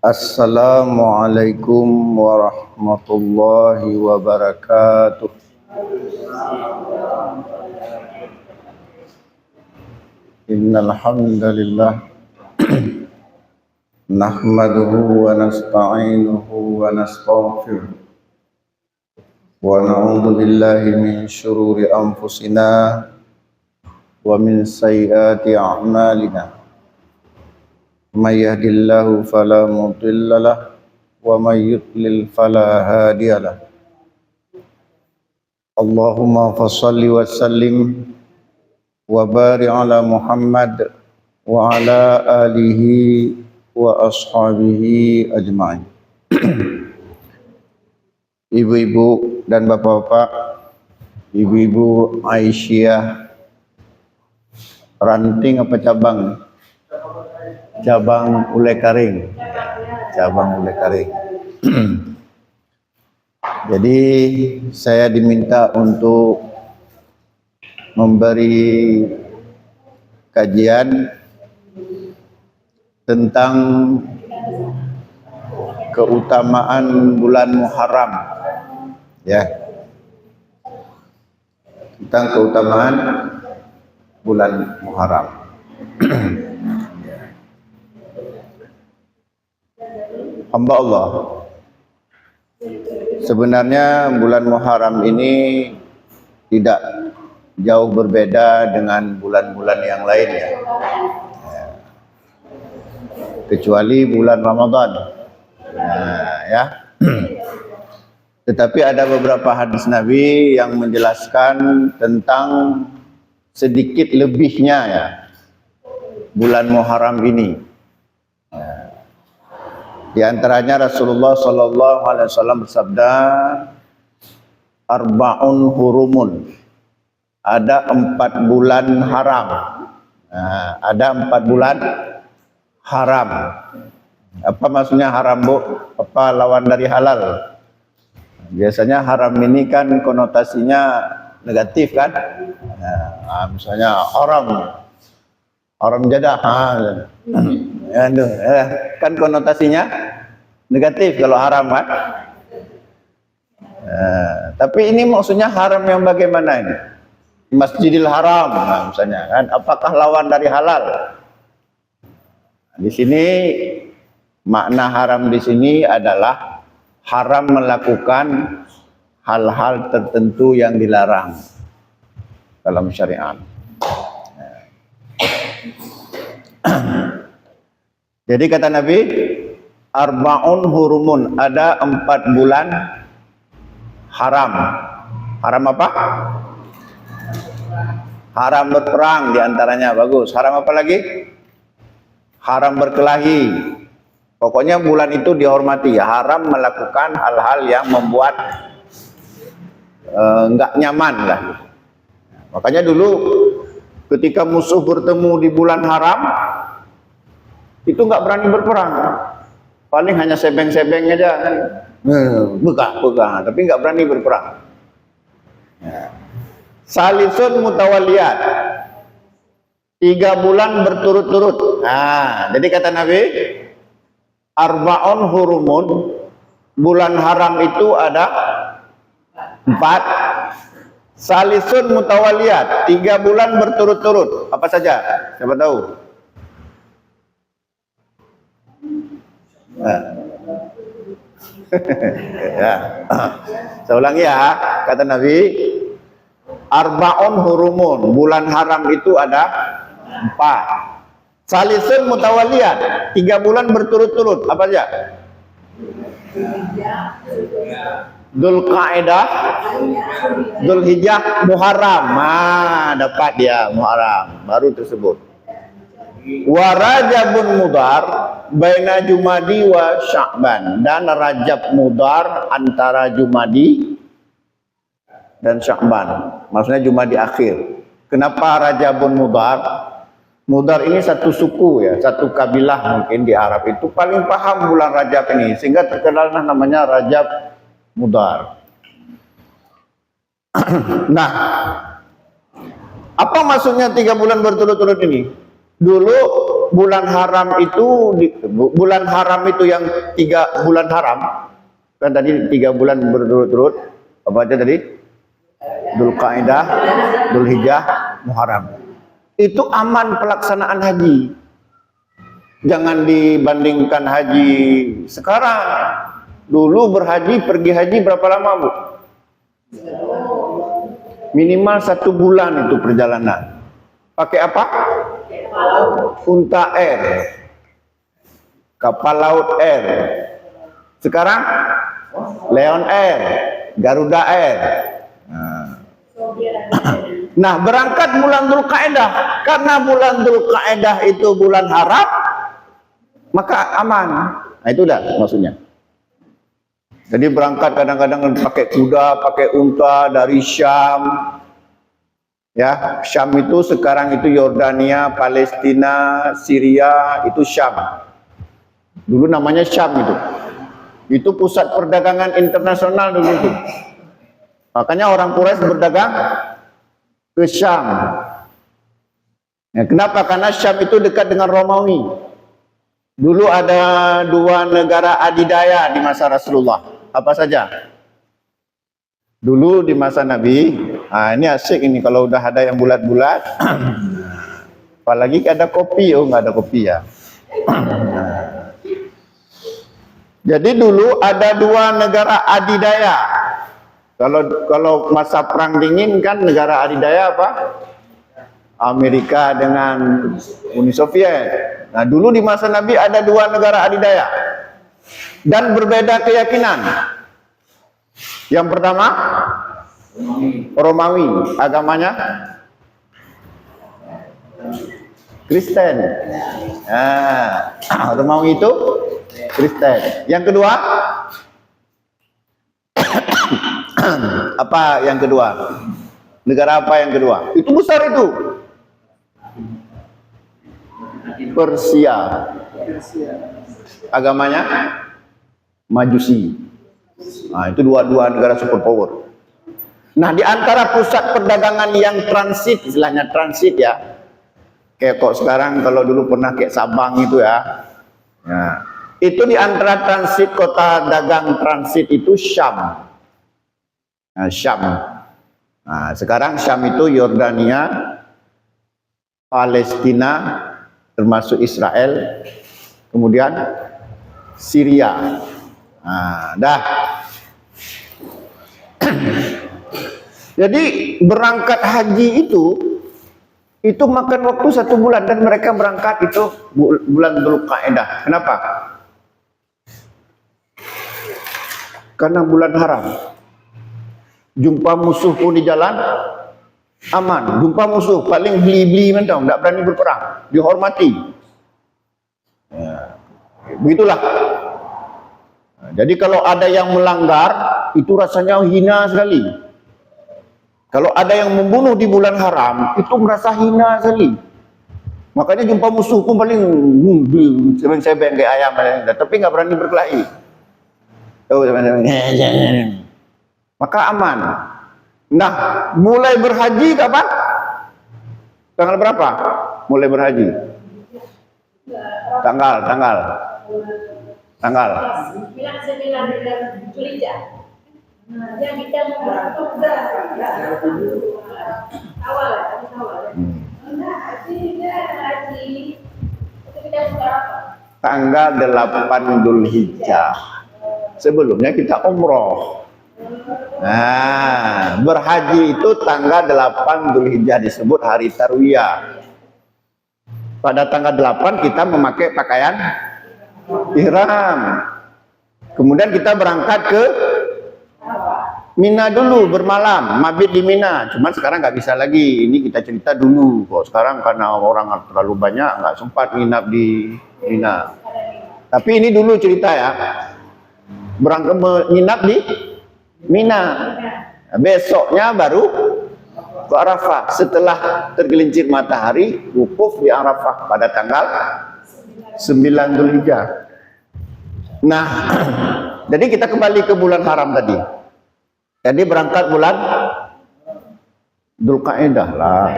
Assalamualaikum warahmatullahi wabarakatuh. Innal hamdalillah nahmaduhu wa nasta'inuhu wa nastaghfiruh wa na'udzu billahi min syururi anfusina wa min sayyiati a'malina. May yahdihillahu fala mudilla lahu wa may yudlil fala hadiya lahu. Allahumma fashalli wa sallim wa barik ala Muhammad wa ala alihi wa ashabihi ajma'in. Ibu-ibu dan bapak-bapak, ibu-ibu Aisyah, ranting apa cabang? Cabang ulai karing. Cabang ulai karing. Jadi saya diminta untuk memberi kajian tentang keutamaan bulan Muharram, ya, tentang keutamaan bulan Muharram. Hamba Allah, sebenarnya bulan Muharram ini tidak jauh berbeda dengan bulan-bulan yang lain, ya. Kecuali bulan Ramadan, ya. Tetapi ada beberapa hadis Nabi yang menjelaskan tentang sedikit lebihnya, ya, bulan Muharram ini. Di antaranya Rasulullah SAW bersabda, arba'un hurumun, ada 4 bulan haram. Ada 4 bulan haram. Apa maksudnya haram, Bu? Apa lawan dari halal? Biasanya haram ini kan konotasinya negatif, kan? Misalnya haram jadah, kan konotasinya negatif kalau haram, kan? Tapi ini maksudnya haram yang bagaimana ini? Masjidil Haram, misalnya, kan? Apakah lawan dari halal? Di sini makna haram di sini adalah haram melakukan hal-hal tertentu yang dilarang dalam syariat. Jadi kata Nabi, arba'un hurumun, ada 4 bulan haram. Haram apa? Haram berperang diantaranya, bagus. Haram apa lagi? Haram berkelahi. Pokoknya bulan itu dihormati, ya. Haram melakukan hal-hal yang membuat enggak nyaman lah. Makanya dulu ketika musuh bertemu di bulan haram, itu enggak berani berperang. Paling hanya sebeng-sebeng aja, kan? Begah, tapi enggak berani berperang. Salisun mutawaliyat, 3 bulan berturut-turut. Jadi kata Nabi, arba'un hurumun, bulan haram itu ada 4. Salisun mutawaliyat, 3 bulan berturut-turut. Apa saja? Siapa tahu? Ya. Saya ulangi, ya. Kata Nabi, arba'un hurumun, bulan haram itu ada 4. Salisun mutawaliyat, 3 bulan berturut-turut. Apa saja? Dzulqa'dah, Dzulhijjah, Muharram. Dapat dia Muharram, baru tersebut. Wa Rajabun Mudhar baina Jumadi wa Sya'ban, dan Rajab Mudhar antara Jumadi dan Sya'ban. Maksudnya Jumadi akhir. Kenapa Rajabun Mudhar? Mudhar ini satu suku, ya, satu kabilah mungkin di Arab itu paling paham bulan Rajab ini, sehingga terkenallah namanya Rajab Mudhar. Nah, apa maksudnya 3 bulan berturut-turut ini? Dulu bulan haram itu bulan haram itu yang 3 bulan haram kan tadi 3 bulan berturut-turut apa aja tadi? Dzulqa'dah, Dzulhijjah, Muharram. Itu aman pelaksanaan haji. Jangan dibandingkan haji sekarang. Dulu berhaji pergi haji berapa lama, Bu? Minimal 1 bulan itu perjalanan. Pakai apa? Unta Air, kapal laut Air. Sekarang Lion Air, Garuda Air. Nah, berangkat bulan Dzulqa'dah. Karena bulan Dzulqa'dah itu bulan haram, maka aman. Nah, itu dah maksudnya. Jadi berangkat kadang-kadang pakai kuda, pakai unta dari Syam. Ya, Syam itu sekarang itu Yordania, Palestina, Syria, itu Syam. Dulu namanya Syam itu. Itu pusat perdagangan internasional dulu itu. Makanya orang Quraisy berdagang ke Syam. Ya, kenapa? Karena Syam itu dekat dengan Romawi. Dulu ada 2 negara adidaya di masa Rasulullah. Apa saja? Dulu di masa Nabi, ini asik ini kalau udah ada yang bulat-bulat. Apalagi ada kopi, nggak ada kopi ya. Jadi dulu ada 2 negara adidaya. Kalau masa perang dingin kan negara adidaya apa? Amerika dengan Uni Soviet. Nah, dulu di masa Nabi ada 2 negara adidaya dan berbeda keyakinan. Yang pertama Romawi, agamanya Kristen. Romawi itu Kristen. Yang kedua apa yang kedua? Negara apa yang kedua? Itu besar itu. Persia. Agamanya Majusi. Nah, itu dua negara superpower. Nah, di antara pusat perdagangan yang transit, istilahnya transit ya. Kayak kok sekarang kalau dulu pernah kayak Sabang itu ya. Nah, itu di antara transit kota dagang transit itu Syam. Nah, Syam. Nah, sekarang Syam itu Yordania, Palestina, termasuk Israel, kemudian Syria. Nah, dah. Jadi berangkat haji itu makan waktu 1 bulan dan mereka berangkat itu bulan Dzulqa'dah. Kenapa? Karena bulan haram. Jumpa musuh pun di jalan aman. Jumpa musuh paling beli-beli mentang, tidak berani berperang, dihormati. Ya, begitulah. Jadi kalau ada yang melanggar, itu rasanya hina sekali. Kalau ada yang membunuh di bulan haram, itu merasa hina sekali. Makanya jumpa musuh pun paling sebeng-sebeng kayak ayam, tapi nggak berani berkelahi. Maka aman. Nah, mulai berhaji kapan? Tanggal berapa? Mulai berhaji? Tanggal. Bilang 9 Dzulhijjah. Nah, yang kita awal. Haji. Tanggal 8 Dzulhijjah. Sebelumnya kita umroh. Nah, berhaji itu tanggal 8 Dzulhijjah, disebut hari Tarwiyah. Pada tanggal 8 kita memakai pakaian ihram. Kemudian kita berangkat ke Mina dulu, bermalam, mabit di Mina. Cuman sekarang nggak bisa lagi. Ini kita cerita dulu. Kok sekarang karena orang terlalu banyak nggak sempat nginap di Mina. Tapi ini dulu cerita ya. Berangkat menginap di Mina. Nah, besoknya baru ke Arafah. Setelah tergelincir matahari, wukuf di Arafah pada tanggal 9 Dzulhijjah. Nah, jadi kita kembali ke bulan haram tadi. Jadi berangkat bulan Dzulqa'dah lah.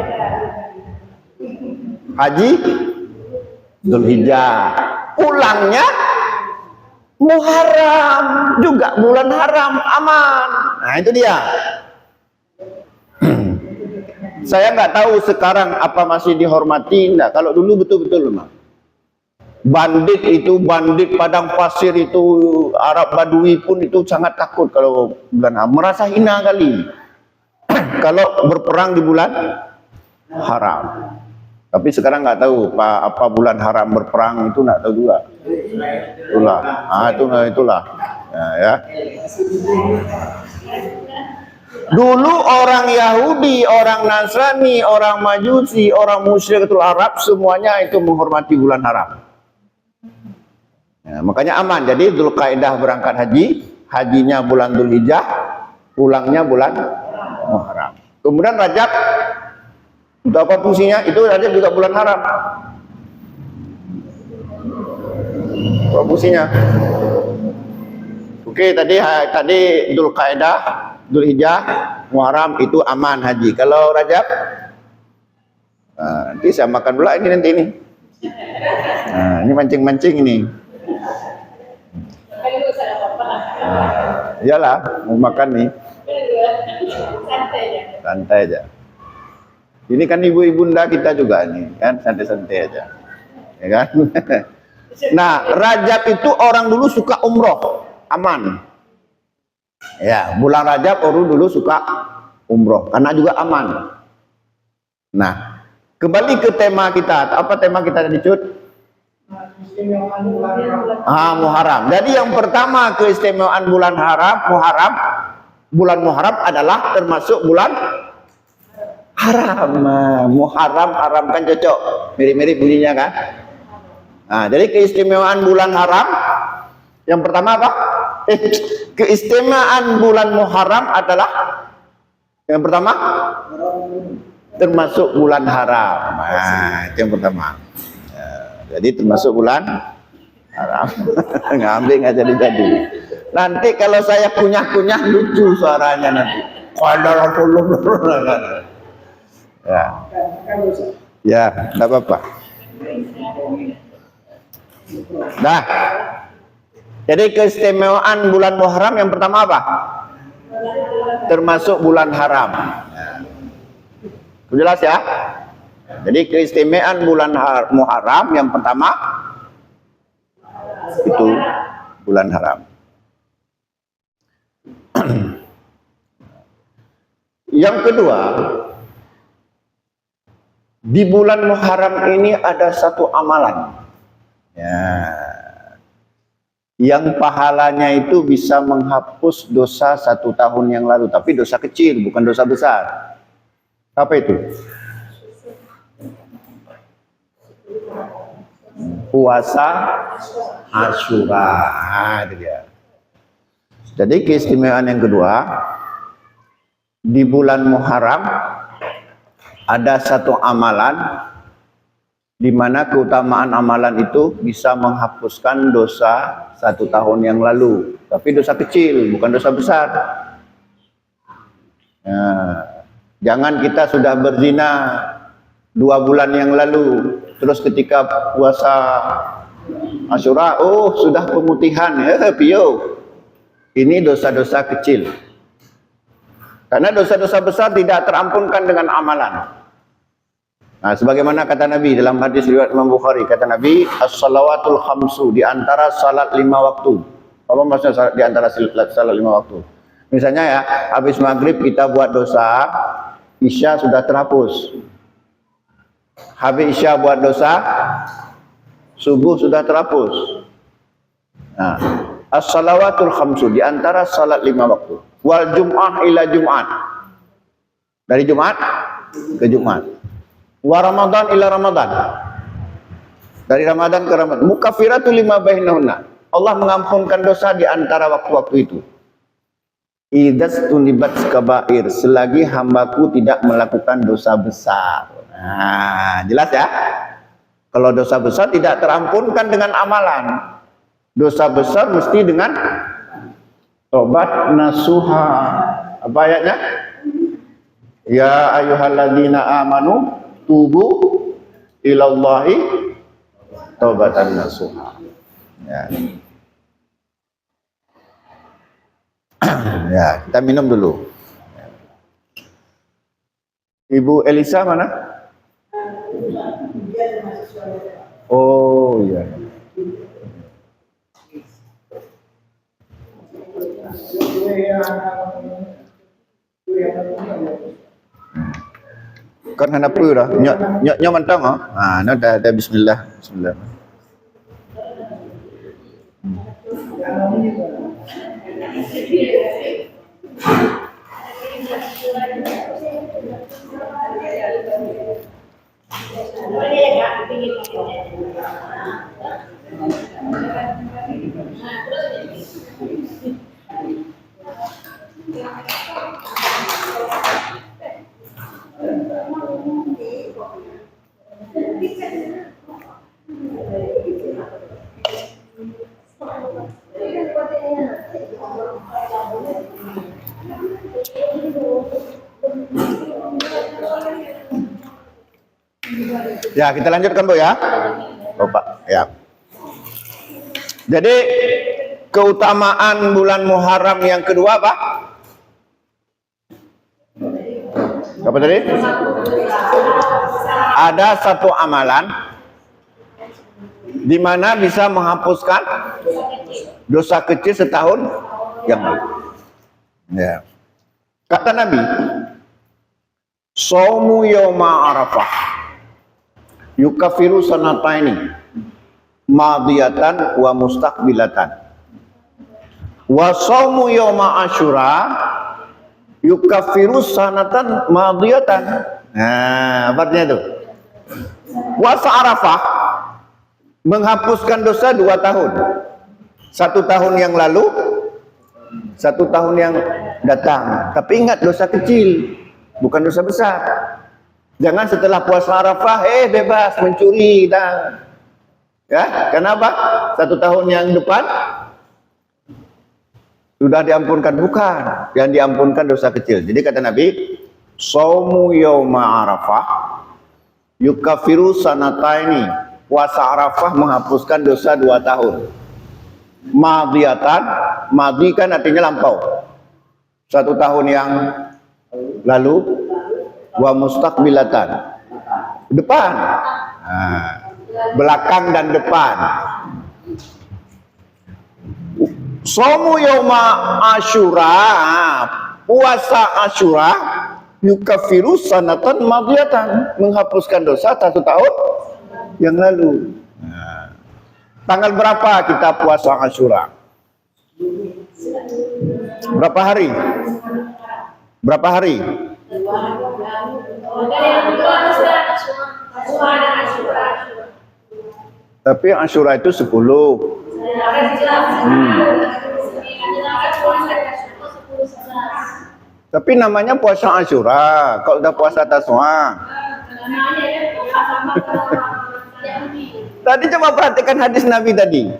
Haji Dzulhijjah. Pulangnya Muharram, juga bulan haram, aman. Nah itu dia. Saya nggak tahu sekarang apa masih dihormati enggak. Kalau dulu betul-betul memang. Bandit itu, bandit padang pasir itu, Arab Badui pun itu sangat takut kalau bulan haram. Merasa hina kali kalau berperang di bulan haram. Tapi sekarang nggak tahu apa bulan haram berperang itu, nggak tahu juga. Itulah. Ya. Dulu orang Yahudi, orang Nasrani, orang Majusi, orang Musyrikatul Arab semuanya itu menghormati bulan haram. Ya, makanya aman. Jadi Dzulqa'dah berangkat haji, hajinya bulan Dzulhijjah, pulangnya bulan Muharram. Kemudian Rajab, untuk apa fungsinya? Itu Rajab juga bulan haram. Apa fungsinya? Oke, tadi Dzulqa'dah, Dzulhijjah, Muharram itu aman haji. Kalau Rajab, nanti saya makan pula ini nanti ini. Nah, ini mancing-mancing ini. Iyalah, mau makan nih. Santai aja. Ini kan ibu ibunda kita juga nih, kan santai-santai aja. Ya kan? Nah, Rajab itu orang dulu suka umroh, aman. Ya, bulan Rajab orang dulu suka umroh karena juga aman. Nah, kembali ke tema kita. Apa tema kita tadi, Cut? Muharram. Jadi yang pertama keistimewaan bulan bulan Muharram adalah termasuk bulan haram. Muharram, haram kan cocok, mirip-mirip bunyinya kan. Nah, jadi keistimewaan bulan haram yang pertama apa? Keistimewaan bulan Muharram adalah yang pertama termasuk bulan haram. Nah, itu yang pertama. Jadi termasuk bulan haram. Ngambil nggak jadi. Nanti kalau saya kunyah-kunyah lucu suaranya nanti. Ya, nggak apa-apa. Nah, jadi keistimewaan bulan Muharram yang pertama apa? Termasuk bulan haram. Jelas ya? Jadi keistimewaan bulan Muharram yang pertama itu bulan haram. Yang kedua, di bulan Muharram ini ada satu amalan. Ya. Yang pahalanya itu bisa menghapus dosa 1 tahun yang lalu, tapi dosa kecil, bukan dosa besar. Apa itu? Puasa Asyura. Itu dia. Jadi keistimewaan yang kedua, di bulan Muharram ada satu amalan di mana keutamaan amalan itu bisa menghapuskan dosa 1 tahun yang lalu, tapi dosa kecil, bukan dosa besar. Nah, jangan kita sudah berzina 2 bulan yang lalu, terus ketika puasa Asyura, sudah pemutihan, pio. Ini dosa-dosa kecil. Karena dosa-dosa besar tidak terampunkan dengan amalan. Nah, sebagaimana kata Nabi dalam hadis riwayat Imam Bukhari, kata Nabi, as-salawatul khamsu, di antara salat 5 waktu. Apa maksudnya di antara salat 5 waktu? Misalnya ya, habis maghrib kita buat dosa, Isya sudah terhapus. Habis Isya buat dosa, subuh sudah terhapus. Nah, as-salawatul khamsu, di antara salat 5 waktu. Wal jum'ah ila jum'at, dari Jumat ke Jumat. Wa Ramadan ila Ramadan, dari Ramadan ke Ramadan. Mukaffiratu lima bainahunna, Allah mengampunkan dosa di antara waktu-waktu itu. Idas tunibat kabair, selagi hambaku tidak melakukan dosa besar. Nah, jelas ya. Kalau dosa besar tidak terampunkan dengan amalan. Dosa besar mesti dengan tobat nasuha. Apa ayatnya? Ya ayyuhalladzina amanu tubu ilallahi taubatan nasuha. Ya. Ya, kita minum dulu. Ibu Elisa mana? Oh iya. Kan hendak apa dah? Nyok mantang ah. Ah, nah dah bismillah. Bismillah. Ya, kita lanjutkan Bu ya. Oh, Pak. Ya. Jadi keutamaan bulan Muharram yang kedua apa? Apa tadi? Ada satu amalan di mana bisa menghapuskan dosa kecil setahun yang lalu. Ya. Kata Nabi, "Shaumu yauma Arafah yukafiru sanataini madiyatan wa mustaqbilatan wa shaumu yauma Asyura yukafiru sanatan madiyatan." Nah, apa artinya itu? Puasa Arafah menghapuskan dosa 2 tahun. 1 tahun yang lalu, 1 tahun yang datang. Tapi ingat, dosa kecil, bukan dosa besar. Jangan setelah puasa Arafah, bebas mencuri dah. Ya, kenapa? 1 tahun yang depan sudah diampunkan, bukan? Yang diampunkan dosa kecil. Jadi kata Nabi, "Shaumu yauma Arafah yukafiru sanataini." Puasa Arafah menghapuskan dosa 2 tahun. Madiyatan, madi kan artinya lampau. 1 tahun yang lalu, wa mustaqbilatan, depan. Nah, belakang dan depan. Shaumu yauma Asyura, puasa Asyura yukafiru sanatan madiyatan, menghapuskan dosa 1 tahun yang lalu. Nah, tanggal berapa kita puasa Asyura? Berapa hari? Berapa hari? Tapi Asyura itu 10. Tapi namanya puasa Asyura. Kalau udah puasa Taswa. Tadi coba perhatikan hadis Nabi tadi.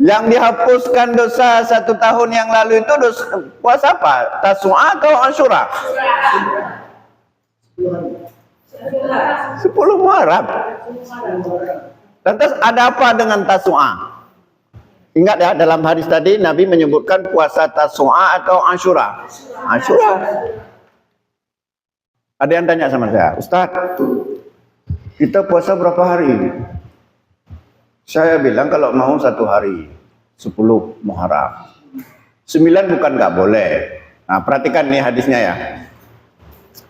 Yang dihapuskan dosa 1 tahun yang lalu itu dosa, puasa apa? Taswa atau Asyura? 10 Muharram. Lantas ada apa dengan Taswa? Ingat ya, dalam hadis tadi Nabi menyebutkan puasa Taswa atau Asyura. Asyura. Ada yang tanya sama saya, "Ustaz, kita puasa berapa hari?" Saya bilang kalau mau 1 hari, 10 Muharram. 9 bukan nggak boleh. Nah, perhatikan nih hadisnya ya.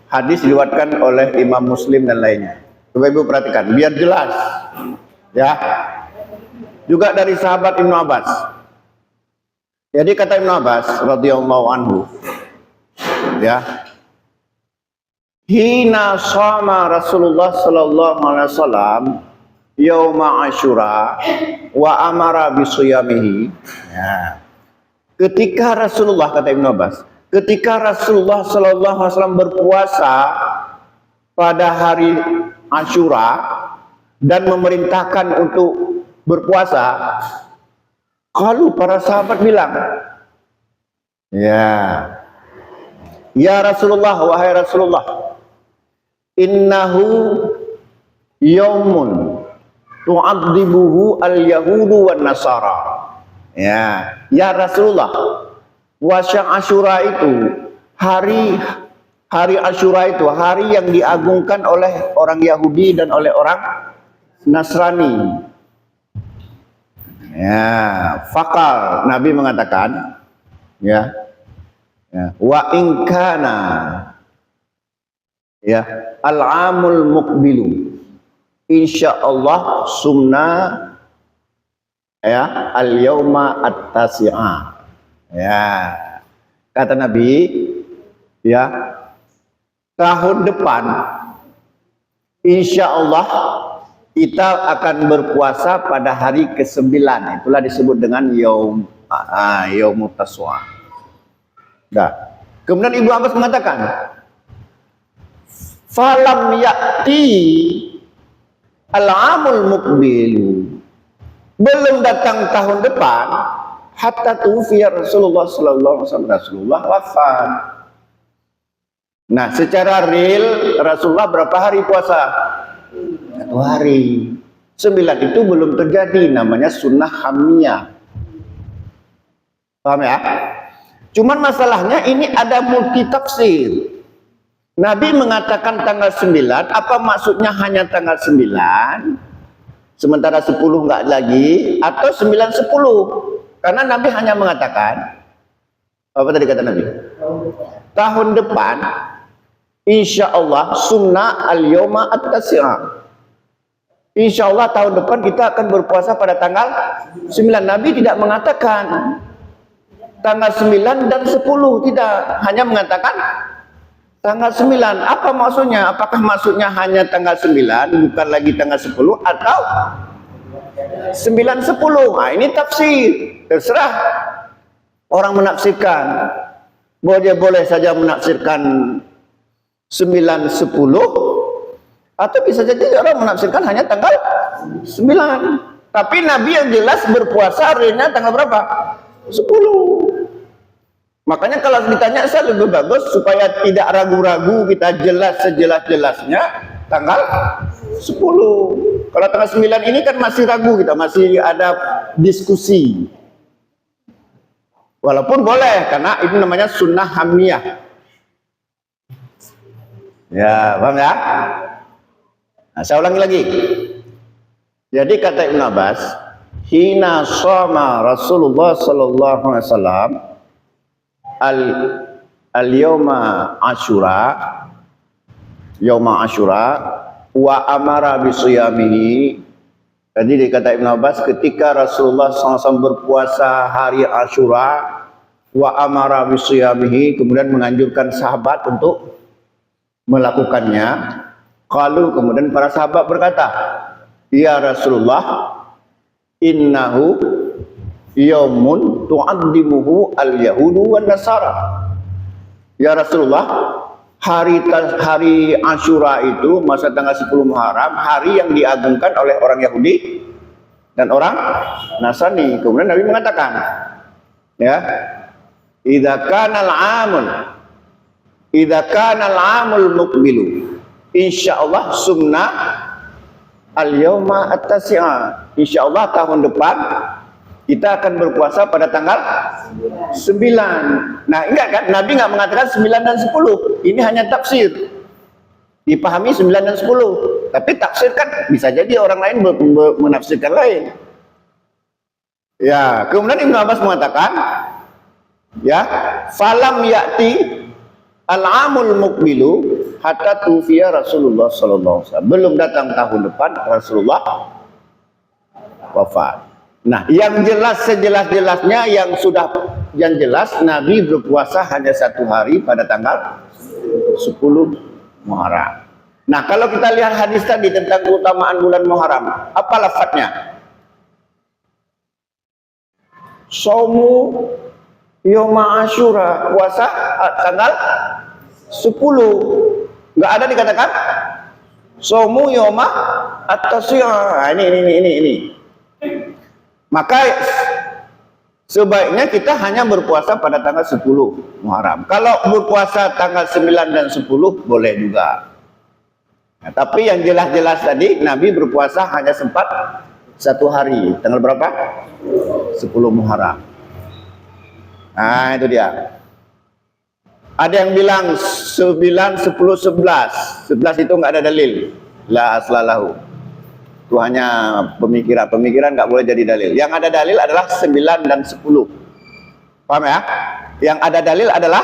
Hadis diriwayatkan oleh Imam Muslim dan lainnya. Coba Ibu perhatikan, biar jelas. Ya. Juga dari sahabat Ibnu Abbas. Jadi kata Ibnu Abbas radhiyallahu anhu, ya, hina shama Rasulullah sallallahu alaihi wasallam yauma Asyura wa amara bisiyamihi. Ya. Ketika Rasulullah, kata Ibnu Abbas, ketika Rasulullah sallallahu alaihi wasallam berpuasa pada hari Asyura dan memerintahkan untuk berpuasa, kalau para sahabat bilang, ya Rasulullah, wahai Rasulullah, innahu yaumun tu'adzibuhu al-yahudu wan nasara. Ya Rasulullah, puasa Asyura itu hari Asyura itu hari yang diagungkan oleh orang Yahudi dan oleh orang Nasrani. Ya, fakal Nabi mengatakan, wa in kana al-amul muqbilu insyaallah sumna al-yauma at-tasi'a. Kata Nabi, tahun depan insyaallah kita akan berpuasa pada hari ke-9. Itulah disebut dengan yaumut taswa. Kemudian Ibnu Abbas mengatakan, falam ya'ti al-amul muqbilu, belum datang tahun depan, hatta tufiya Rasulullah sallallahu alaihi wasallam, Rasulullah wafat. Nah, secara real Rasulullah berapa hari puasa? 1 hari. 9 itu belum terjadi, namanya sunnah hamiyah. Paham ya? Cuman masalahnya ini ada multi tafsir. Nabi mengatakan tanggal 9, apa maksudnya hanya tanggal 9? Sementara 10 enggak lagi, atau 9-10? Karena Nabi hanya mengatakan, apa tadi kata Nabi? Tahun depan, insya Allah sunnah al-yawma at-tasi'a. Insya Allah tahun depan kita akan berpuasa pada tanggal 9. Nabi tidak mengatakan tanggal 9 dan 10, tidak. Hanya mengatakan tanggal 9. Apa maksudnya? Apakah maksudnya hanya tanggal 9, bukan lagi tanggal 10, atau 9-10? Nah, ini tafsir. Terserah orang menafsirkan. Boleh saja menafsirkan 9-10, atau bisa jadi orang menafsirkan hanya tanggal 9. Tapi Nabi yang jelas berpuasa harinya tanggal berapa? 10. Makanya kalau ditanya, saya lebih bagus supaya tidak ragu-ragu, kita jelas sejelas-jelasnya tanggal 10. Kalau tanggal 9 ini kan masih ragu, kita masih ada diskusi. Walaupun boleh, karena itu namanya sunnah hamiyah. Ya, paham ya? Nah, saya ulangi lagi. Jadi kata Ibnu Abbas, hina shoma Rasulullah sallallahu alaihi wasallam al-yawma Asyura, yauma Asyura, wa amara bisiyamihi. Jadi dikata Ibnu Abbas, ketika Rasulullah SAW berpuasa hari Asyura, wa amara bisiyamihi, kemudian menganjurkan sahabat untuk melakukannya. Kalau kemudian para sahabat berkata, ya Rasulullah, innahu yaumun tu'addimuhu al-yahudu wan nasara. Ya Rasulullah, hari Asyura itu masa tanggal 10 Muharram, hari yang diagungkan oleh orang Yahudi dan orang Nasrani. Kemudian Nabi mengatakan, idza kana al-amul muqbilu insyaallah sumna al-yawma at-tasi'a. Insyaallah tahun depan kita akan berpuasa pada tanggal 9. Nah, enggak kan? Nabi enggak mengatakan 9 dan 10. Ini hanya tafsir. Dipahami 9 dan 10. Tapi tafsir kan bisa jadi orang lain menafsirkan lain. Ya, kemudian Ibnu Abbas mengatakan, falam ya'ti al-amul muqbilu hatta tufiya Rasulullah sallallahu alaihi wasallam. Belum datang tahun depan Rasulullah wafat. Nah, yang jelas sejelas-jelasnya, yang jelas Nabi berpuasa hanya 1 hari pada tanggal 10 Muharram. Nah, kalau kita lihat hadis tadi tentang keutamaan bulan Muharram, apa lafadznya? Saumu yauma Asyura, puasa tanggal 10. Enggak ada dikatakan saumu yauma at-tasi'a. Ini. Maka sebaiknya kita hanya berpuasa pada tanggal 10 Muharram. Kalau berpuasa tanggal 9 dan 10 boleh juga. Nah, tapi yang jelas-jelas tadi Nabi berpuasa hanya sempat 1 hari. Tanggal berapa? 10 Muharram. Nah, itu dia. Ada yang bilang 9, 10, 11. 11 itu nggak ada dalil. La aslalahu. Itu hanya pemikiran. Pemikiran nggak boleh jadi dalil. Yang ada dalil adalah 9 dan 10. Paham ya? Yang ada dalil adalah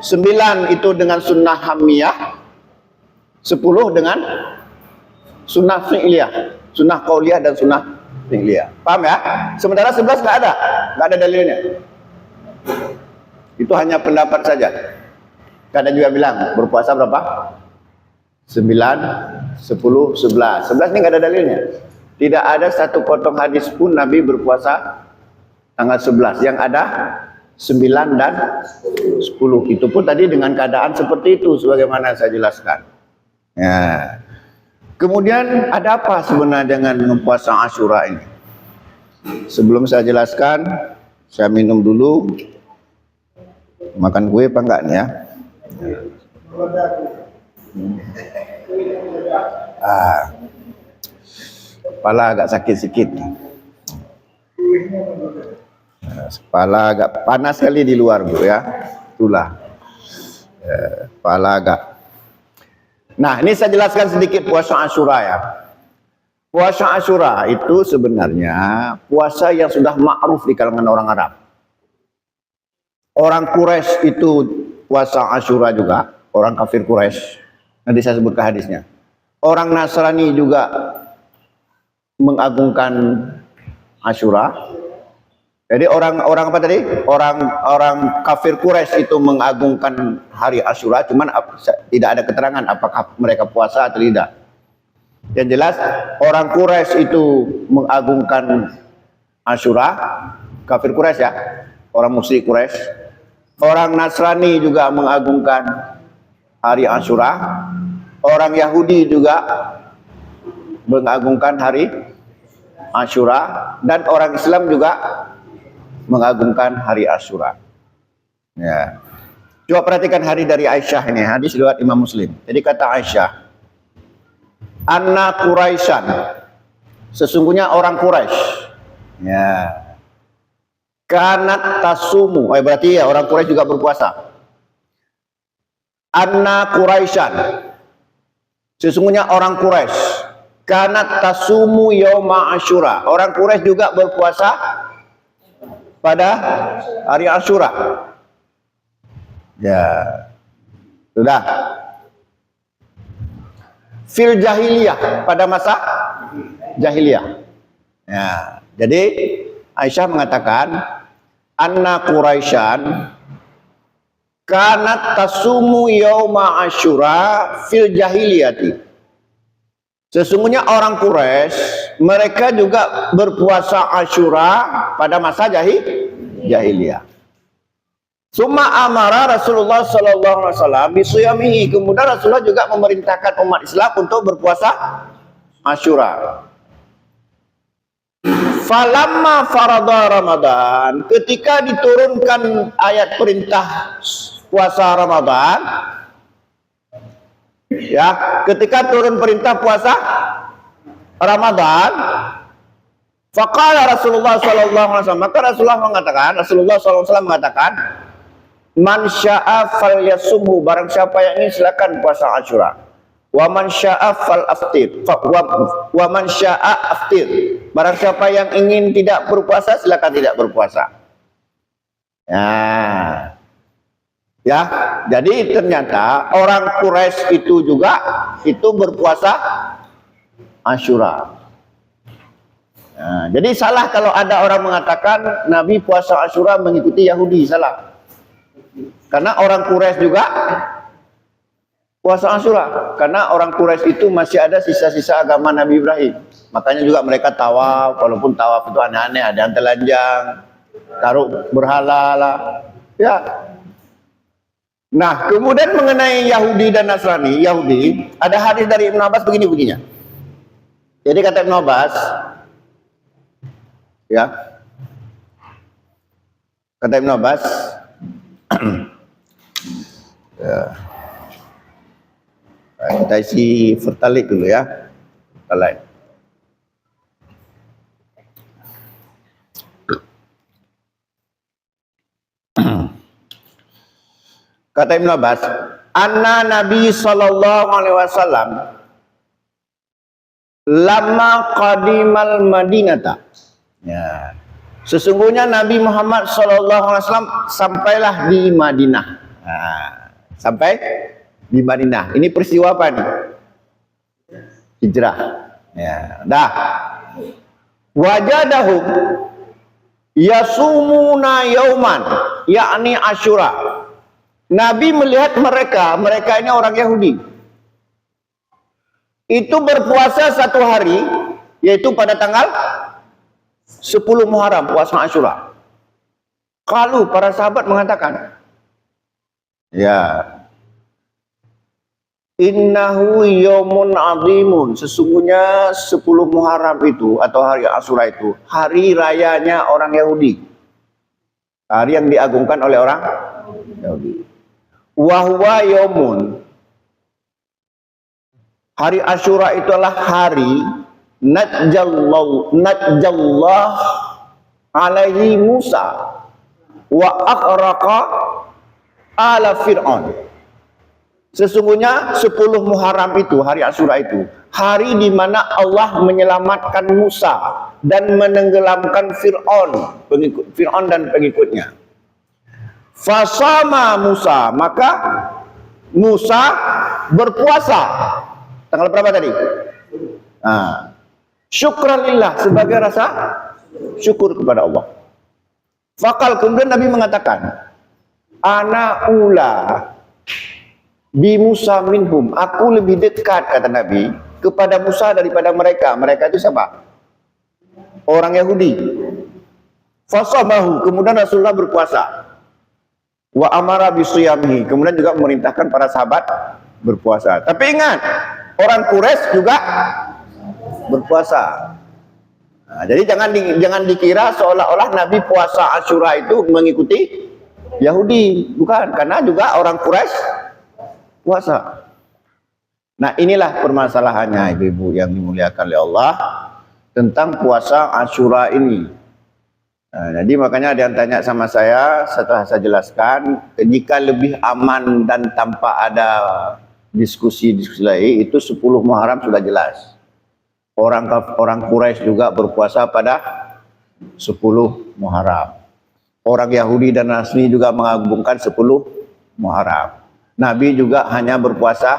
9 itu dengan sunnah hamiyah, 10 dengan sunnah fi'liyah, sunnah qauliyah dan sunnah fi'liyah. Paham ya? Sementara 11 nggak ada dalilnya. Itu hanya pendapat saja. Kadang juga bilang berpuasa berapa? 9, 10, 11. 11 ini nggak ada dalilnya. Tidak ada satu potong hadis pun Nabi berpuasa tanggal 11. Yang ada 9 dan 10. Itu pun tadi dengan keadaan seperti itu sebagaimana saya jelaskan. Ya. Kemudian ada apa sebenarnya dengan puasa Asyura ini? Sebelum saya jelaskan, saya minum dulu. Makan kue apa enggak nih ya? Kepala agak sakit sedikit. Kepala agak panas sekali di luar Bu ya. Itulah. Kepala agak. Nah, ini saya jelaskan sedikit puasa Asyura ya. Puasa Asyura itu sebenarnya puasa yang sudah ma'ruf di kalangan orang Arab. Orang Quraisy itu puasa Asyura juga, orang kafir Quraisy. Nanti saya sebutkan hadisnya. Orang Nasrani juga mengagungkan Asyura. Jadi orang apa tadi? Orang kafir Quraisy itu mengagungkan hari Asyura, cuman tidak ada keterangan apakah mereka puasa atau tidak. Yang jelas orang Quraisy itu mengagungkan Asyura, kafir Quraisy ya, orang musyrik Quraisy. Orang Nasrani juga mengagungkan hari Asyura. Orang Yahudi juga mengagungkan hari Asyura. Dan orang Islam juga mengagungkan hari Asyura. Ya. Coba perhatikan hadis dari Aisyah ini. Hadis riwayat Imam Muslim. Jadi kata Aisyah, Anna Quraisyan. Sesungguhnya orang Quraisy. Ya. Kanat tasumu, berarti ya orang Quraisy juga berpuasa. Anna Quraisyan, sesungguhnya orang Quraisy. Kanat tasumu yauma Asyura, orang Quraisy juga berpuasa pada hari Asyura. Ya, sudah. Fil jahiliyah, pada masa jahiliyah. Ya, jadi Aisyah mengatakan, Anna Quraisyan kanat tasumu yauma Asyura fil jahiliyati. Sesungguhnya orang Quraisy mereka juga berpuasa Asyura pada masa jahiliyah. Summa amara Rasulullah sallallahu alaihi wasallam bisiyamihi. Kemudian Rasulullah juga memerintahkan umat Islam untuk berpuasa Asyura. Falamma farada Ramadan, ketika diturunkan ayat perintah puasa Ramadan, ya, ketika turun perintah puasa Ramadan, faqala Rasulullah sallallahu alaihi wasallam, maka Rasulullah sallallahu alaihi wasallam mengatakan, man syaa falyasumhu, barang siapa yang ingin silakan puasa Asyura. Wa man syaa fal aftir. Wa man syaa aftir. Barang siapa yang ingin tidak berpuasa, silakan tidak berpuasa. Nah, ya, jadi ternyata orang Quraisy itu juga itu berpuasa Asyura. Nah, jadi salah kalau ada orang mengatakan Nabi puasa Asyura mengikuti Yahudi, salah. Karena orang Quraisy juga puasa Asyura, karena orang Quraisy itu masih ada sisa-sisa agama Nabi Ibrahim. Makanya juga mereka tawaf, walaupun tawaf itu aneh-aneh, ada yang telanjang, taruh berhala lah. Ya. Nah, kemudian mengenai Yahudi dan Nasrani, Yahudi, ada hadis dari Ibn Abbas begini-begini. Jadi kata Ibn Abbas, ya, kata Ibn Abbas, ya. Kita isi Pertalite dulu ya. Pertalite. Kata Ibn Abbas, anna Nabi sallallahu alaihi wasallam lama qadimal Madinata. Ya. Sesungguhnya Nabi Muhammad sallallahu alaihi wasallam sampailah di Madinah. Nah, sampai di Madinah. Ini peristiwa apa nih? Hijrah. Ya, dah. Wajadahum yasumuna yauman, yakni Asyura. Nabi melihat mereka ini orang Yahudi. Itu berpuasa satu hari, yaitu pada tanggal 10 Muharram, puasa Asyura. Kalau para sahabat mengatakan, ya, innahu yaumun azimun, sesungguhnya 10 Muharram itu atau hari Asyura itu hari rayanya orang Yahudi. Hari yang diagungkan oleh orang Yahudi. Wahwa yaumun, hari Asyura itulah hari najjallah alaihi Musa wa akhraqa ala Fir'aun. Sesungguhnya 10 Muharram itu, hari Asyura itu, hari di mana Allah menyelamatkan Musa dan menenggelamkan Fir'aun dan pengikutnya. Fasama Musa, maka Musa berpuasa. Tanggal berapa tadi? Nah, syukranillah, sebagai rasa syukur kepada Allah. Fakal, kemudian Nabi mengatakan, ana ula bi Musa minhum, aku lebih dekat, kata Nabi, kepada Musa daripada mereka. Mereka itu siapa? Orang Yahudi. Fasamahu, kemudian Rasulullah berpuasa. Wa amara bisiyamihi, kemudian juga memerintahkan para sahabat berpuasa. Tapi ingat, orang Quraisy juga berpuasa. Nah, jadi jangan dikira seolah-olah Nabi puasa Asyura itu mengikuti Yahudi, bukan, karena juga orang Quraisy puasa. Nah, inilah permasalahannya ibu-ibu yang dimuliakan oleh Allah tentang puasa Asyura ini. Nah, jadi makanya ada yang tanya sama saya setelah saya jelaskan, jika lebih aman dan tanpa ada diskusi-diskusi lain, itu 10 Muharram sudah jelas. Orang Quraisy juga berpuasa pada 10 Muharram. Orang Yahudi dan Nasrani juga mengagungkan 10 Muharram. Nabi juga hanya berpuasa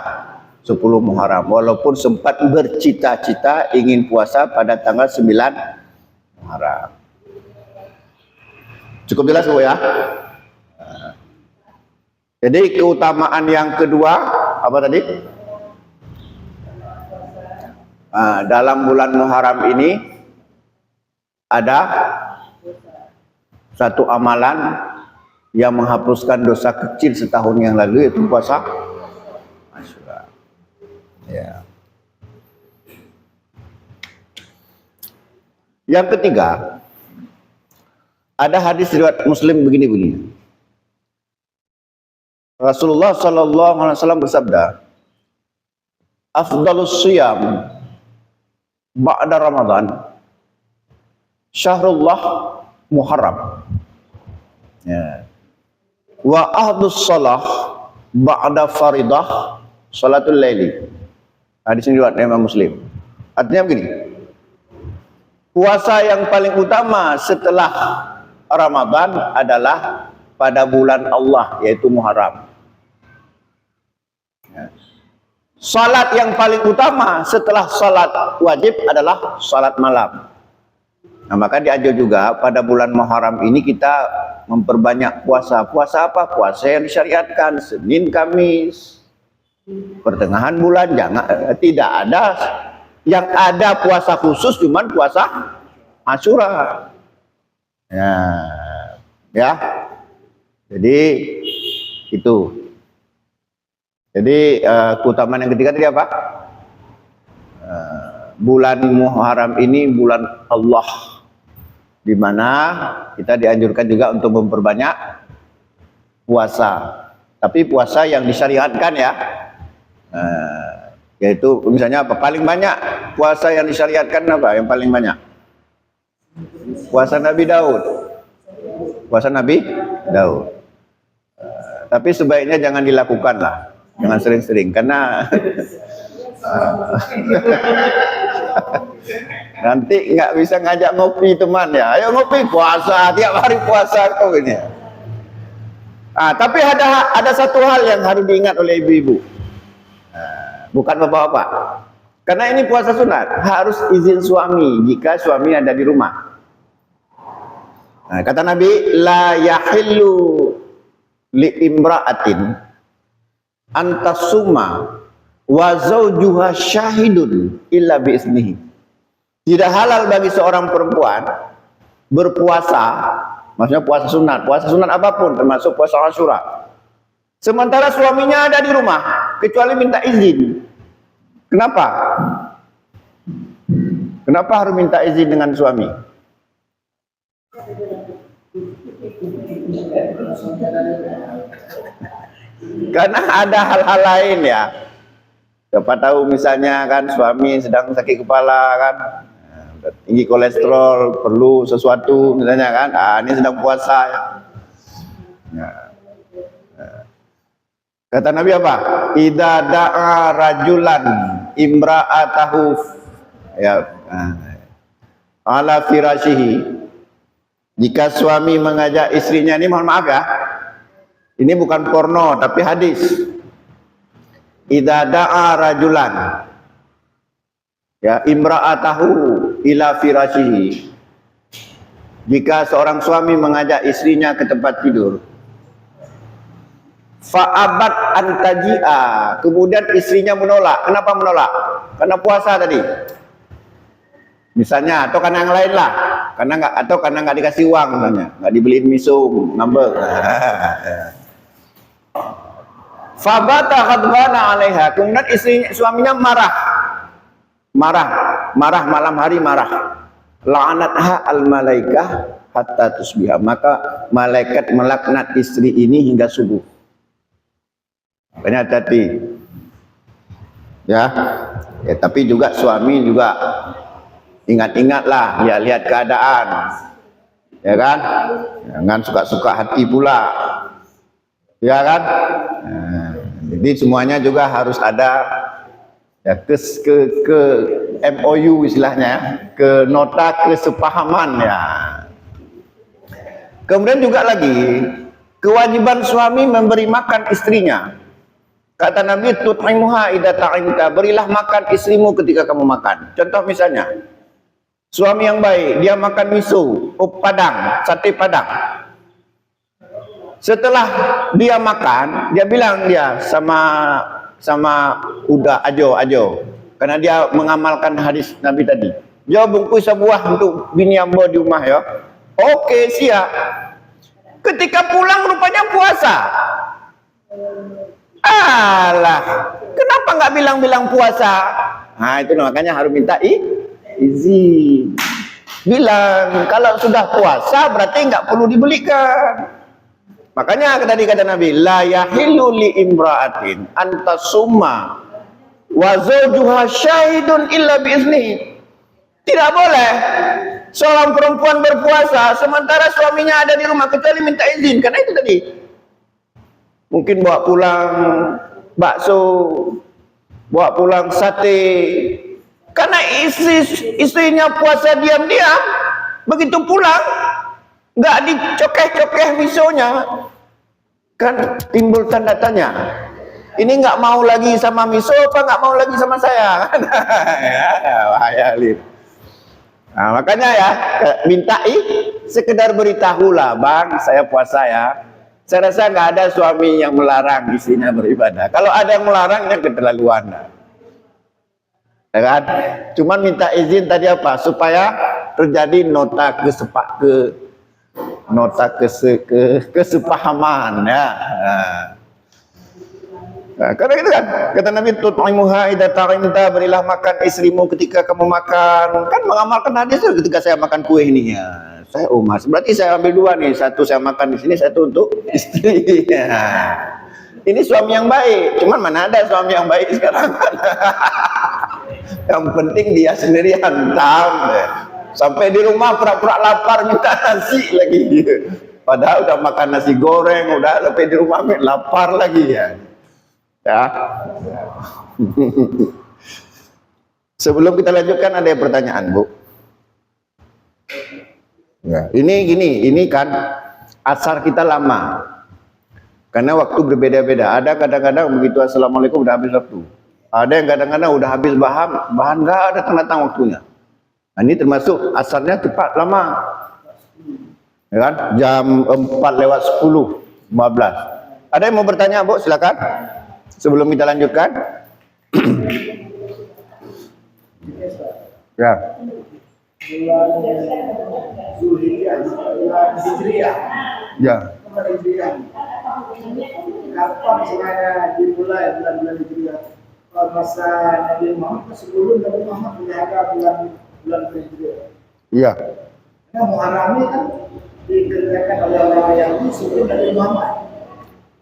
10 Muharram, walaupun sempat bercita-cita ingin puasa pada tanggal 9 Muharram. Cukup jelas Bu ya? Jadi keutamaan yang kedua apa tadi? Dalam bulan Muharram ini ada satu amalan yang menghapuskan dosa kecil setahun yang lalu, yaitu puasa Asyura. Ya. Yang ketiga, ada hadis riwayat Muslim begini. Rasulullah sallallahu alaihi wasallam bersabda, afdalus siyam ba'da Ramadan syahrullah Muharram. Ya. Wa ahdus salah ba'da faridah salatul laili. Hadis ini riwayat Imam Muslim. Artinya begini, puasa yang paling utama setelah Ramadan adalah pada bulan Allah, yaitu Muharram. Salat yang paling utama setelah salat wajib adalah salat malam. Nah, maka diajar juga pada bulan Muharram ini kita memperbanyak puasa. Puasa apa? Puasa yang disyariatkan, Senin, Kamis, pertengahan bulan, tidak ada. Yang ada puasa khusus cuman puasa Asyura. Ya. Jadi itu. Jadi keutamaan yang ketiga tadi apa? Bulan Muharram ini bulan Allah, di mana kita dianjurkan juga untuk memperbanyak puasa. Tapi puasa yang disyariatkan ya. Yaitu misalnya apa? Paling banyak puasa yang disyariatkan apa? Yang paling banyak? Puasa Nabi Daud. Puasa Nabi Daud. Tapi sebaiknya jangan dilakukan lah. Jangan sering-sering. Karena nanti nggak bisa ngajak ngopi teman ya. Ayo ngopi, puasa. Tiap hari puasa kau ini. Tapi ada satu hal yang harus diingat oleh ibu-ibu. Bukan bapak-bapak. Karena ini puasa sunat, harus izin suami jika suami ada di rumah. Kata Nabi, la yahillu li imra'atin antasuma wa zawjuha syahidun illa biiznihi. Tidak halal bagi seorang perempuan berpuasa, maksudnya puasa sunat apapun termasuk puasa Asyura. Sementara suaminya ada di rumah, kecuali minta izin. Kenapa? Kenapa harus minta izin dengan suami? Karena ada hal-hal lain ya. Siapa tahu misalnya kan suami sedang sakit kepala kan, tinggi kolesterol, perlu sesuatu misalnya kan, ini sedang puasa ya. Kata Nabi apa? Idza da'a rajulan imra'atahu ya ala firashihi. Jika suami mengajak istrinya, ini mohon maaf ya. Ini bukan porno tapi hadis. Idza da'a rajulan ya imra'atahu ila firashihi. Jika seorang suami mengajak istrinya ke tempat tidur, fa'abat antaji'a, kemudian istrinya menolak. Kenapa menolak? Karena puasa tadi misalnya, atau karena yang lain lah, karena nggak dikasih uang misalnya, nggak dibeliin misum, ngambek. Fabata khadbana 'alaiha, kemudian suaminya marah malam hari marah. La'anatha al-malaikah hatta tusbiha, maka malaikat melaknat istri ini hingga subuh. Makanya hati-hati ya. Tapi juga suami juga ingat-ingatlah, ya, lihat keadaan ya kan, jangan suka-suka hati pula ya kan. Jadi semuanya juga harus ada ya, ke MOU istilahnya, ke nota kesepahaman ya. Kemudian juga lagi kewajiban suami memberi makan istrinya. Kata Nabi, tut'imuha idza ta'imta, berilah makan istrimu ketika kamu makan. Contoh misalnya, suami yang baik, dia makan miso, padang, sate padang. Setelah dia makan, dia bilang dia sama udah ajo, karena dia mengamalkan hadis Nabi tadi. Jo, bungkus sebuah untuk bini ambo di rumah ya. Oke, siap. Ketika pulang rupanya puasa. Alah, kenapa nggak bilang-bilang puasa? Nah, itu makanya harus minta izin. Bilang, kalau sudah puasa berarti nggak perlu dibelikan. Makanya tadi kata Nabi, la yahillu li imra'atin antasumma wa zawjuha syahidun illa biiznihi. Tidak boleh seorang perempuan berpuasa sementara suaminya ada di rumah kecuali minta izin. Karena itu tadi, mungkin bawa pulang bakso, bawa pulang sate. Karena istrinya puasa diam-diam, begitu pulang nggak dicokeh-cokeh misonya, kan timbul tanda tanya. Ini nggak mau lagi sama miso apa nggak mau lagi sama saya? Bahaya lihat. Nah, makanya ya minta sekedar beritahulah, bang, saya puasa ya. Saya rasa nggak ada suami yang melarang istrinya beribadah. Kalau ada yang melarang, yang keterlaluan. Ya kan? Cuman minta izin tadi apa? Supaya terjadi nota kesepahaman ya. Nah, karena itu kan kata Nabi, tut'imuha idza ta'imta, berilah makan istrimu ketika kamu makan. Kan mengamalkan hadis itu, ketika saya makan kue ini ya, saya mas, berarti saya ambil dua nih, satu saya makan di sini, satu untuk istri. Ya. Ini suami yang baik, cuman mana ada suami yang baik sekarang. Yang penting dia sendirian tahu. Sampai di rumah pura-pura lapar minta nasi lagi. Padahal udah makan nasi goreng, udah sampai di rumah lapar lagi ya. Ya. Sebelum kita lanjutkan ada pertanyaan, Bu. Ya, ini kan asar kita lama. Karena waktu berbeda-beda. Ada kadang-kadang begitu assalamualaikum udah habis waktu. Ada yang kadang-kadang udah habis bahan nggak ada tanda-tanda waktunya. Nah, ini termasuk asarnya cepat lama. Ya kan? Jam 4:10, 15. Ada yang mau bertanya, Bu? Silakan. Sebelum kita lanjutkan. Ya. Ya. Kapan sebenarnya dimulai bulan-bulan Hijriah? Masa Nabi Muhammad sebelum Nabi Muhammad sudah ada bulan Hijriah. Iya. Karena Muharram ini kan dikerjakan oleh orang Yahudi sebelum Nabi Muhammad.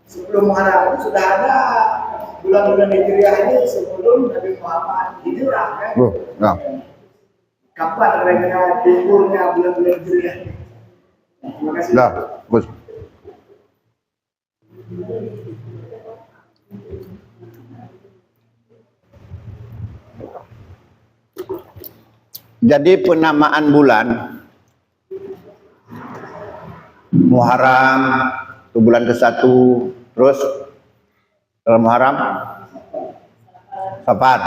Sebelum Muharram itu sudah ada bulan-bulan Hijriah ini sebelum Nabi Muhammad hijrah kan? Nah. Kapan kira-kira timurnya bulan-bulan Hijriah? Terima kasih. Nah, Gus. Jadi penamaan bulan Muharram itu bulan ke-1, terus Muharram Safar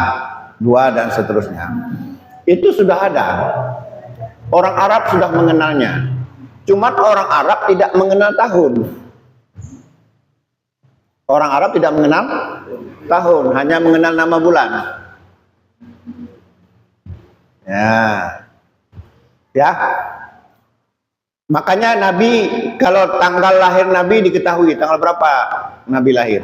2 dan seterusnya. Itu sudah ada. Orang Arab sudah mengenalnya. Cuman orang Arab tidak mengenal tahun. Orang Arab tidak mengenal tahun, hanya mengenal nama bulan. Ya. Makanya Nabi, kalau tanggal lahir Nabi diketahui, tanggal berapa Nabi lahir?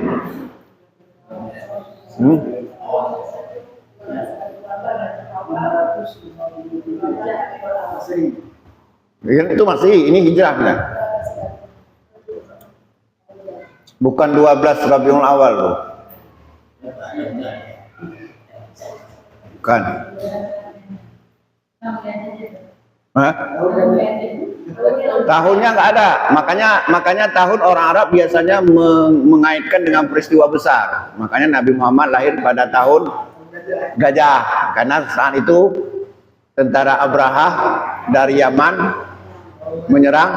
Itu masih, ini hijrah kan? Bukan 12 Rabiul Awal loh. Bukan. Hah? Tahunnya nggak ada. Makanya tahun orang Arab biasanya mengaitkan dengan peristiwa besar. Makanya Nabi Muhammad lahir pada tahun Gajah. Karena saat itu tentara Abraha dari Yaman menyerang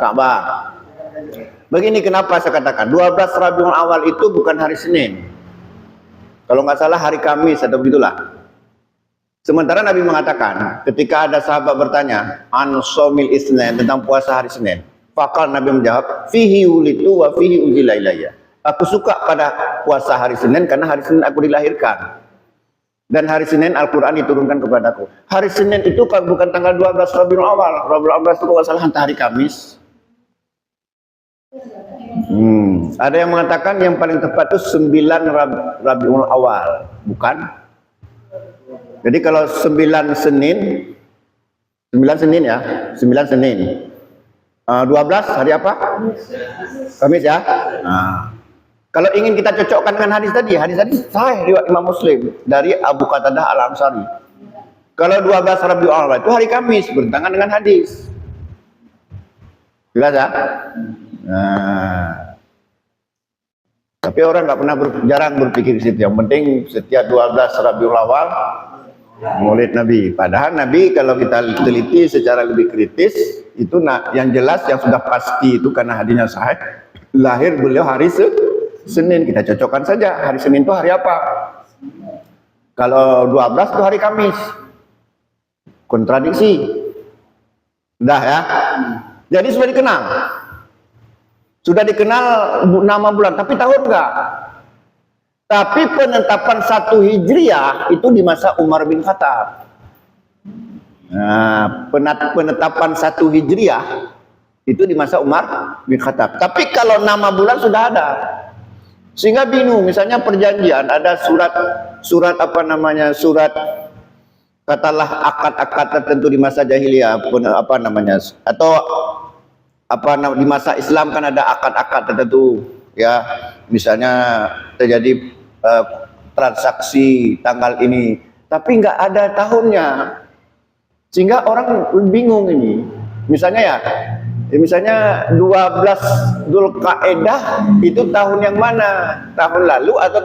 Ka'bah. Begini kenapa saya katakan 12 Rabiul Awal itu bukan hari Senin. Kalau nggak salah hari Kamis atau begitulah. Sementara Nabi mengatakan ketika ada sahabat bertanya an shaumil isnin tentang puasa hari Senin, fakal Nabi menjawab fihi ulitu wa fihi unzila ilayya. Aku suka pada puasa hari Senin karena hari Senin aku dilahirkan. Dan hari Senin Al-Quran diturunkan kepadaku. Hari Senin itu bukan tanggal 12 Rabiul Awal. Rabiul Awal itu kalau salah hari Kamis. Ada yang mengatakan yang paling tepat itu 9 Rabiul Awal, bukan? Jadi kalau 9 Senin ya, 9 Senin. 12 hari apa? Kamis ya. Nah, kalau ingin kita cocokkan dengan hadis tadi sahih riwayat Imam Muslim dari Abu Qatadah Al-Ansari. Kalau 12 Rabiul Awal itu hari Kamis, bertentangan dengan hadis. Jelas ya? Nah, tapi orang nggak pernah jarang berpikir di situ. Yang penting setiap 12 Rabiul Awal Maulid Nabi. Padahal Nabi kalau kita teliti secara lebih kritis itu yang jelas yang sudah pasti itu karena hadisnya sahih. Lahir beliau hari Senin. Kita cocokkan saja hari Senin itu hari apa? Kalau 12 itu hari Kamis. Kontradiksi. Udah ya. Jadi sudah dikenal. Sudah dikenal nama bulan, tapi tahun enggak. Tapi penetapan 1 Hijriah itu di masa Umar bin Khattab. Nah, penetapan 1 Hijriah itu di masa Umar bin Khattab. Tapi kalau nama bulan sudah ada. Sehingga bingung, misalnya perjanjian ada surat apa namanya? Surat katalah akad-akad tertentu di masa jahiliyah apa namanya? Atau di masa Islam kan ada akad-akad tertentu ya misalnya terjadi transaksi tanggal ini, tapi nggak ada tahunnya, sehingga orang bingung ini. Misalnya 12 Dzulqa'dah itu tahun yang mana? Tahun lalu atau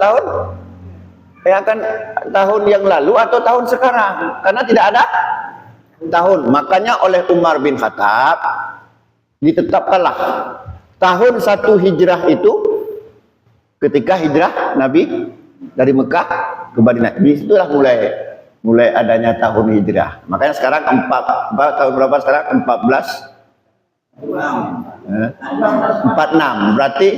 tahun yang lalu atau tahun sekarang? Karena tidak ada tahun. Makanya oleh Umar bin Khattab ditetapkanlah tahun 1 Hijrah itu ketika hijrah Nabi dari Mekah ke Madinah. Disitulah mulai adanya tahun hijrah. Makanya sekarang tahun berapa sekarang? 46. Berarti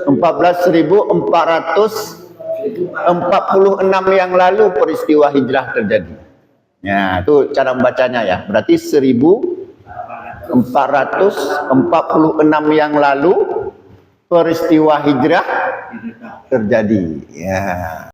14.446 yang lalu peristiwa hijrah terjadi. Ya, itu cara membacanya ya. Berarti 1446 yang lalu peristiwa hijrah terjadi. Ya.